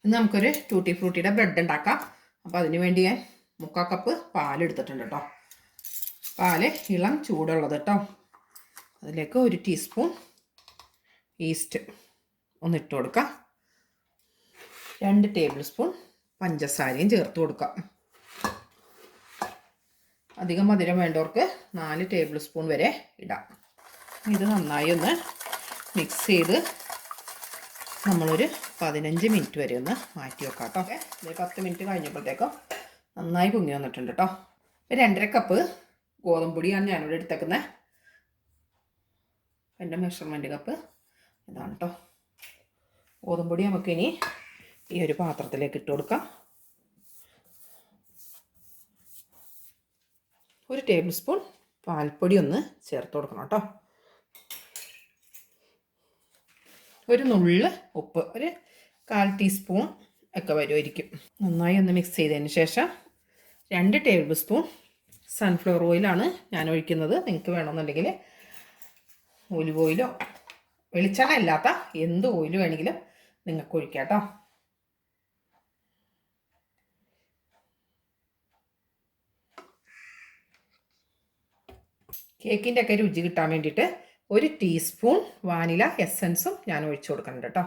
ഇന്ന് നമുക്കൊരു tutti ഫ്രൂട്ടിയുടെ bread ഉണ്ടാക്കാം. അപ്പോൾ അതിന് വേണ്ടി ഞാൻ 3/4 കപ്പ് പാലെടുത്തിട്ടുണ്ട് കേട്ടോ. പാല് ഇളം ചൂടുള്ളത് കേട്ടോ. അതിലേക്ക് 1 ടീസ്പൂൺ ഈസ്റ്റ് ഒന്നിട്ട് കൊടുക്കാം. 2 ടേബിൾ സ്പൂൺ പഞ്ചസാരയും ചേർത്ത് കൊടുക്കാം. അധികം മധുരം വേണ്ടവർക്ക് 4 ടേബിൾ സ്പൂൺ വരെ ഇടാം. ഇത് നന്നായി ഒന്ന് മിക്സ് ചെയ്ത് നമ്മളൊരു 15 മിനിറ്റ് വരെ ഒന്ന് മാറ്റി വെക്കാം കേട്ടോ. ഇത് 10 മിനിറ്റ് കഴിഞ്ഞപ്പോഴത്തേക്കും നന്നായി പൊങ്ങി വന്നിട്ടുണ്ട് കേട്ടോ. 2.5 കപ്പ് ഗോതമ്പൊടിയാണ് ഞാനിവിടെ എടുത്തേക്കുന്നത്. എൻ്റെ മെഷർമെൻറ്റ് കപ്പ് ഇതാണ് കേട്ടോ. ഗോതമ്പൊടി നമുക്കിനി ഈ ഒരു പാത്രത്തിലേക്ക് ഇട്ട് കൊടുക്കാം. 1 ടേബിൾ സ്പൂൺ പാൽപ്പൊടി ഒന്ന് ചേർത്ത് കൊടുക്കണം കേട്ടോ. ഒരു നുള്ള് ഉപ്പ്, ഒരു 1/4 ടീസ്പൂൺ ഒക്കെ വരുമായിരിക്കും. നന്നായി ഒന്ന് മിക്സ് ചെയ്തതിന് ശേഷം 2 ടേബിൾ സ്പൂൺ സൺഫ്ലവർ ഓയിലാണ് ഞാൻ ഒഴിക്കുന്നത്. നിങ്ങൾക്ക് വേണമെന്നുണ്ടെങ്കിൽ ഒലിവ് ഓയിലോ വെളിച്ചെണ്ണ അല്ലാത്ത എന്ത് ഓയിൽ വേണമെങ്കിലും നിങ്ങൾക്ക് ഒഴിക്കാം കേട്ടോ. കേക്കിൻ്റെ ഒക്കെ രുചി കിട്ടാൻ വേണ്ടിയിട്ട് 1 ടീസ്പൂൺ വാനില എസൻസും ഞാൻ ഒഴിച്ചു കൊടുക്കുന്നുണ്ട് കേട്ടോ.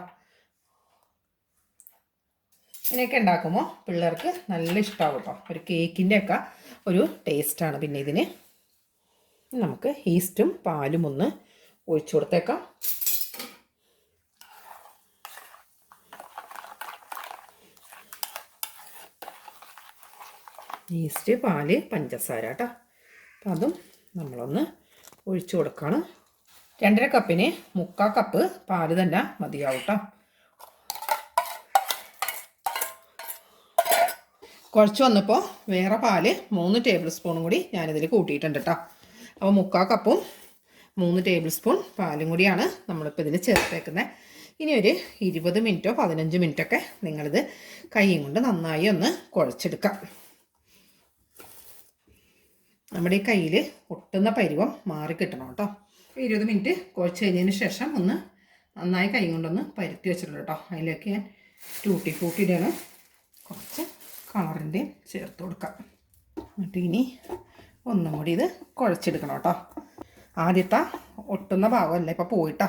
ഇതിനൊക്കെ ഉണ്ടാക്കുമ്പോൾ പിള്ളേർക്ക് നല്ല ഇഷ്ടമാകും കേട്ടോ. ഒരു കേക്കിൻ്റെ ഒക്കെ ഒരു ടേസ്റ്റാണ്. പിന്നെ ഇതിന് നമുക്ക് ഈസ്റ്റും പാലും ഒന്ന് ഒഴിച്ചു കൊടുത്തേക്കാം. ഈസ്റ്റ്, പാല്, പഞ്ചസാര കേട്ടോ. അപ്പം അതും നമ്മളൊന്ന് ഒഴിച്ചു കൊടുക്കണം. 2.5 കപ്പിന് 3/4 കപ്പ് പാല് തന്നെ മതിയാവും കേട്ടോ. കുഴച്ച് വന്നപ്പോൾ വേറെ പാല് 3 ടേബിൾ സ്പൂണും കൂടി ഞാനിതിൽ കൂട്ടിയിട്ടുണ്ട് കേട്ടോ. അപ്പോൾ 3/4 കപ്പും 3 ടേബിൾ സ്പൂൺ പാലും കൂടിയാണ് നമ്മളിപ്പോൾ ഇതിൽ ചേർത്തേക്കുന്നത്. ഇനി ഒരു 20 മിനിറ്റോ 15 മിനിറ്റൊക്കെ നിങ്ങളിത് കൈയും കൊണ്ട് നന്നായി ഒന്ന് കുഴച്ചെടുക്കാം. നമ്മുടെ ഈ കയ്യിൽ ഒട്ടുന്ന പരുവം മാറി കിട്ടണം കേട്ടോ. 20 മിനിറ്റ് കുഴച്ച് കഴിഞ്ഞതിന് ശേഷം ഒന്ന് നന്നായി കൈ കൊണ്ടൊന്ന് പരുത്തി വെച്ചിട്ടുണ്ട് കേട്ടോ. അതിലേക്ക് ഞാൻ ടൂട്ടി ഫ്രൂട്ടിയുടെയാണ് കുറച്ച് കളറിൻ്റെയും ചേർത്ത് കൊടുക്കാം. എന്നിട്ട് ഇനി ഒന്നും കൂടി ഇത് കുഴച്ചെടുക്കണം കേട്ടോ. ആദ്യത്തെ ഒട്ടുന്ന ഭാഗമല്ല ഇപ്പോൾ പോയിട്ടോ.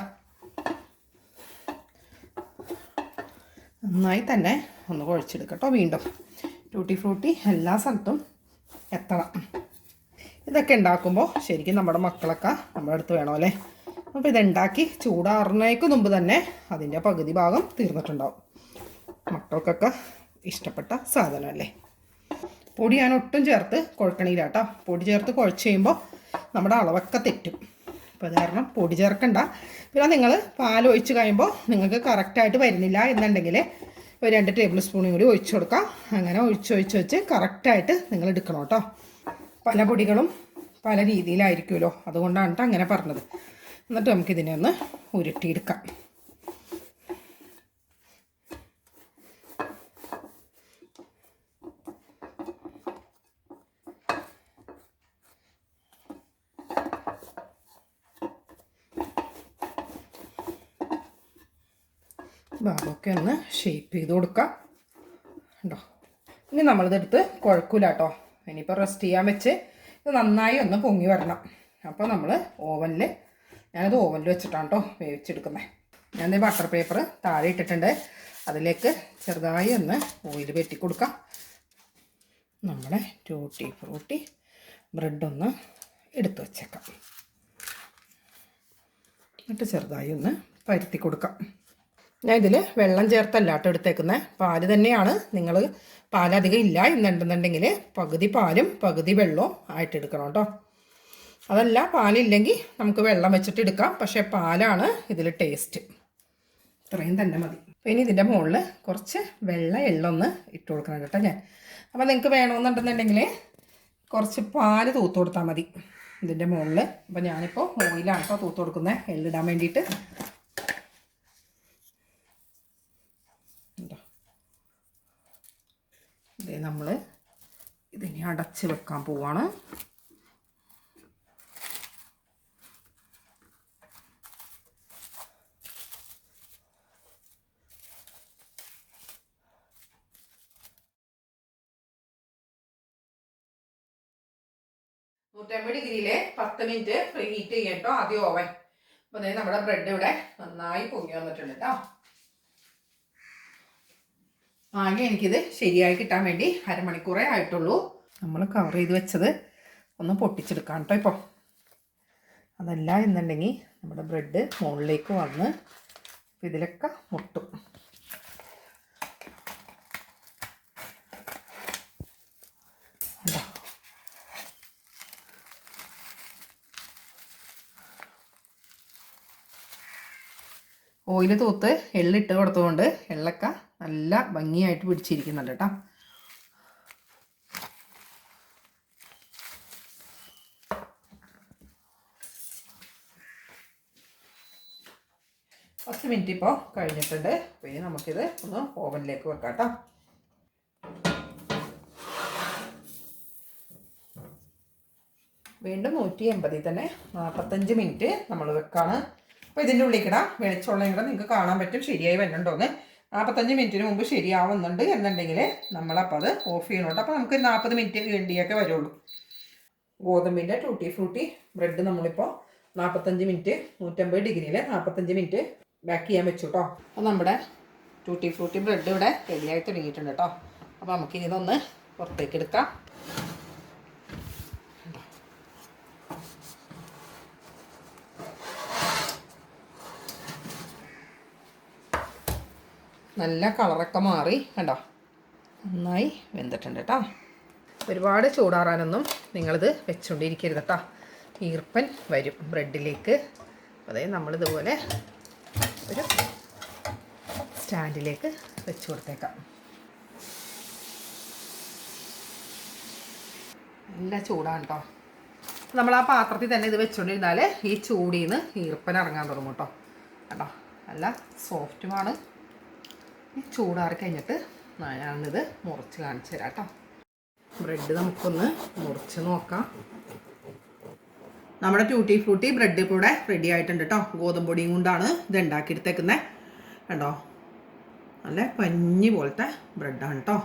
നന്നായി തന്നെ ഒന്ന് കുഴച്ചെടുക്കട്ടോ. വീണ്ടും ടൂട്ടി ഫ്രൂട്ടി എല്ലാ സ്ഥലത്തും എത്തണം. ഇതൊക്കെ ഉണ്ടാക്കുമ്പോൾ ശരിക്കും നമ്മുടെ മക്കളൊക്കെ നമ്മുടെ അടുത്ത് വേണമല്ലേ. അപ്പോൾ ഇതുണ്ടാക്കി ചൂടാറുന്നതിന് മുമ്പ് തന്നെ അതിൻ്റെ പകുതി ഭാഗം തീർന്നിട്ടുണ്ടാവും. മക്കൾക്കൊക്കെ ഇഷ്ടപ്പെട്ട സാധനമല്ലേ. പൊടി ഞാൻ ഒട്ടും ചേർത്ത് കുഴക്കണില്ല കേട്ടോ. പൊടി ചേർത്ത് കുഴച്ച് കഴിയുമ്പോൾ നമ്മുടെ അളവൊക്കെ തെറ്റും. അപ്പോൾ അത് കാരണം പൊടി ചേർക്കണ്ട. പിന്നെ നിങ്ങൾ പാലൊഴിച്ച് കഴിയുമ്പോൾ നിങ്ങൾക്ക് കറക്റ്റായിട്ട് വരുന്നില്ല എന്നുണ്ടെങ്കിൽ ഒരു 2 ടേബിൾ സ്പൂണും കൂടി ഒഴിച്ച് കൊടുക്കാം. അങ്ങനെ ഒഴിച്ച് വെച്ച് കറക്റ്റായിട്ട് നിങ്ങൾ എടുക്കണം കേട്ടോ. പല പൊടികളും പല രീതിയിലായിരിക്കുമല്ലോ, അതുകൊണ്ടാണ് കേട്ടോ അങ്ങനെ പറഞ്ഞത്. എന്നിട്ട് നമുക്കിതിനെ ഒന്ന് ഉരുട്ടിയെടുക്കാം. ഭാഗമൊക്കെ ഒന്ന് ഷേപ്പ് ചെയ്ത് കൊടുക്കാം കേട്ടോ. ഇനി നമ്മളിതെടുത്ത് കുഴക്കില്ല കേട്ടോ. ഇനിയിപ്പോൾ റെസ്റ്റ് ചെയ്യാൻ വെച്ച് ഇത് നന്നായി ഒന്ന് പൊങ്ങി വരണം. അപ്പോൾ നമ്മൾ ഞാനത് ഓവനിൽ വെച്ചിട്ടാണ് കേട്ടോ വേവിച്ചെടുക്കുന്നത്. ഞാൻ ബട്ടർ പേപ്പർ താഴെ ഇട്ടിട്ടുണ്ട്. അതിലേക്ക് ചെറുതായി ഒന്ന് ഓയിൽ വെട്ടി കൊടുക്കാം. നമ്മുടെ ടൂട്ടി ഫ്രൂട്ടി ബ്രെഡൊന്ന് എടുത്ത് വെച്ചേക്കാം. എന്നിട്ട് ചെറുതായി ഒന്ന് പരത്തി കൊടുക്കാം. ഞാൻ ഇതിൽ വെള്ളം ചേർത്തല്ല കേട്ടോ എടുത്തേക്കുന്നത്. പാല് തന്നെയാണ്. നിങ്ങൾ പാലധികം ഇല്ല എന്നുണ്ടെന്നുണ്ടെങ്കിൽ പകുതി പാലും പകുതി വെള്ളവും ആയിട്ടെടുക്കണം കേട്ടോ. അതല്ല പാലില്ലെങ്കിൽ നമുക്ക് വെള്ളം വെച്ചിട്ട് എടുക്കാം. പക്ഷേ പാലാണ് ഇതിൽ ടേസ്റ്റ്. ഇത്രയും തന്നെ മതി. അപ്പോൾ ഇനി ഇതിൻ്റെ മുകളിൽ കുറച്ച് വെള്ള എള്ളൊന്ന് ഇട്ട് കൊടുക്കണം കേട്ടോ ഞാൻ. അപ്പോൾ നിങ്ങൾക്ക് വേണമെന്നുണ്ടെന്നുണ്ടെങ്കിൽ കുറച്ച് പാല് തൂത്ത് കൊടുത്താൽ മതി ഇതിൻ്റെ മുകളിൽ. അപ്പോൾ ഞാനിപ്പോൾ ഓയിലാണ് കേട്ടോ തൂത്ത് കൊടുക്കുന്നത് എള്ളിടാൻ വേണ്ടിയിട്ട്. ഇതേ നമ്മൾ ഇതിനെ അടച്ച് വെക്കാൻ പോവാണ്. 150 ഡിഗ്രിയിൽ 10 മിനിറ്റ് ഫ്രീ ഹീറ്റ് ചെയ്യാം കേട്ടോ ആദ്യം ഓവൻ. അപ്പോൾ അതായത് നമ്മുടെ ബ്രെഡ് ഇവിടെ നന്നായി പൊങ്ങി വന്നിട്ടുണ്ട് കേട്ടോ. ആകെ എനിക്കിത് ശരിയായി കിട്ടാൻ വേണ്ടി അരമണിക്കൂറേ ആയിട്ടുള്ളൂ. നമ്മൾ കവർ ചെയ്ത് വെച്ചത് ഒന്ന് പൊട്ടിച്ചെടുക്കാം കേട്ടോ. ഇപ്പോൾ അതല്ല എന്നുണ്ടെങ്കിൽ നമ്മുടെ ബ്രെഡ് മുകളിലേക്ക് വന്ന് ഇതിലൊക്കെ മുട്ടും. ഓയിൽ തൂത്ത് എള്ളിട്ട് കൊടുത്തുകൊണ്ട് എള്ളൊക്കെ നല്ല ഭംഗിയായിട്ട് പിടിച്ചിരിക്കുന്നുണ്ട് കേട്ടോ. പത്ത് മിനിറ്റ് ഇപ്പോൾ കഴിഞ്ഞിട്ടുണ്ട്. അപ്പോൾ ഇനി നമുക്കിത് ഒന്ന് ഓവനിലേക്ക് വെക്കാം കേട്ടോ. വീണ്ടും 180 തന്നെ 45 മിനിറ്റ് നമ്മൾ വെക്കാണ്. അപ്പോൾ ഇതിൻ്റെ ഉള്ളിക്കിടാം വെളിച്ചെണ്ണയും കൂടെ നിങ്ങൾക്ക് കാണാൻ പറ്റും ശരിയായി വരുന്നുണ്ടോന്ന്. 45 മിനിറ്റിന് മുമ്പ് ശരിയാവുന്നുണ്ട് എന്നുണ്ടെങ്കിൽ നമ്മളപ്പോൾ അത് ഓഫ് ചെയ്യണോട്ടോ. അപ്പോൾ നമുക്ക് 40 മിനിറ്റ് വേണ്ടിയൊക്കെ വരുള്ളൂ. ഗോതമ്പിൻ്റെ ടൂട്ടി ഫ്രൂട്ടി ബ്രെഡ് നമ്മളിപ്പോൾ 45 മിനിറ്റ് 150 ഡിഗ്രിയിൽ 45 മിനിറ്റ് ബാക്ക് ചെയ്യാൻ വെച്ചു കേട്ടോ. അപ്പോൾ നമ്മുടെ ടൂട്ടി ഫ്രൂട്ടി ബ്രെഡ് ഇവിടെ റെഡിയായി തുടങ്ങിയിട്ടുണ്ട് കേട്ടോ. അപ്പോൾ നമുക്കിനി ഇതൊന്ന് പുറത്തേക്ക് എടുക്കാം. നല്ല കളറൊക്കെ മാറി കണ്ടോ, നന്നായി വെന്തിട്ടുണ്ട് കേട്ടോ. ഒരുപാട് ചൂടാറാനൊന്നും നിങ്ങളിത് വെച്ചുകൊണ്ടിരിക്കരുത് കേട്ടോ, ഈർപ്പൻ വരും ബ്രെഡിലേക്ക്. അതായത് നമ്മളിതുപോലെ ഒരു സ്റ്റാൻഡിലേക്ക് വെച്ച് കൊടുത്തേക്കാം. നല്ല ചൂടാണ് കേട്ടോ. നമ്മൾ ആ പാത്രത്തിൽ തന്നെ ഇത് വെച്ചുകൊണ്ടിരുന്നാൽ ഈ ചൂടിൽ നിന്ന് ഈർപ്പൻ ഇറങ്ങാൻ തുടങ്ങും കേട്ടോ. കേട്ടോ നല്ല സോഫ്റ്റുമാണ്. ചൂടാറി കഴിഞ്ഞിട്ട് ഞാനിത് മുറിച്ച് കാണിച്ചു തരാം കേട്ടോ. ബ്രെഡ് നമുക്കൊന്ന് മുറിച്ച് നോക്കാം. നമ്മുടെ ട്യൂട്ടി ഫ്രൂട്ടി ബ്രെഡ് കൂടെ റെഡി ആയിട്ടുണ്ട് കേട്ടോ. ഗോതമ്പ് പൊടിയും കൊണ്ടാണ് ഇത് ഉണ്ടാക്കിയെടുത്തേക്കുന്നത്. കണ്ടോ നല്ല പഞ്ഞി പോലത്തെ ബ്രെഡാണ് കേട്ടോ.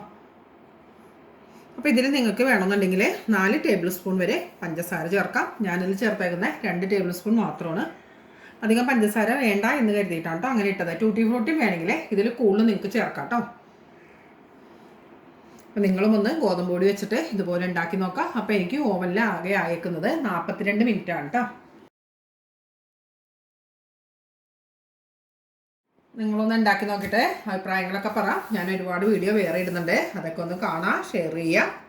അപ്പോൾ ഇതിൽ നിങ്ങൾക്ക് വേണമെന്നുണ്ടെങ്കിൽ 4 ടേബിൾ സ്പൂൺ വരെ പഞ്ചസാര ചേർക്കാം. ഞാനിതിൽ ചേർത്തേക്കുന്നത് 2 ടേബിൾ സ്പൂൺ മാത്രമാണ്. അധികം പഞ്ചസാര വേണ്ട എന്ന് കരുതിയിട്ടാണ് കേട്ടോ അങ്ങനെ ഇട്ടത്. ട്യൂട്ടി ഫ്രൂട്ടി വേണമെങ്കിൽ ഇതിൽ കൂടുതൽ നിങ്ങൾക്ക് ചേർക്കാം കേട്ടോ. അപ്പോൾ നിങ്ങളും ഒന്ന് ഗോതമ്പ് പൊടി വെച്ചിട്ട് ഇതുപോലെ ഉണ്ടാക്കി നോക്കാം. അപ്പോൾ എനിക്ക് ഓവനിൽ ആകെ അയക്കുന്നത് 42 മിനിറ്റാണ് കേട്ടോ. നിങ്ങളൊന്ന് ഉണ്ടാക്കി നോക്കിയിട്ട് അഭിപ്രായങ്ങളൊക്കെ പറ. ഞാൻ ഒരുപാട് വീഡിയോ വേറെ ഇടുന്നുണ്ട്, അതൊക്കെ ഒന്ന് കാണാം, ഷെയർ ചെയ്യുക.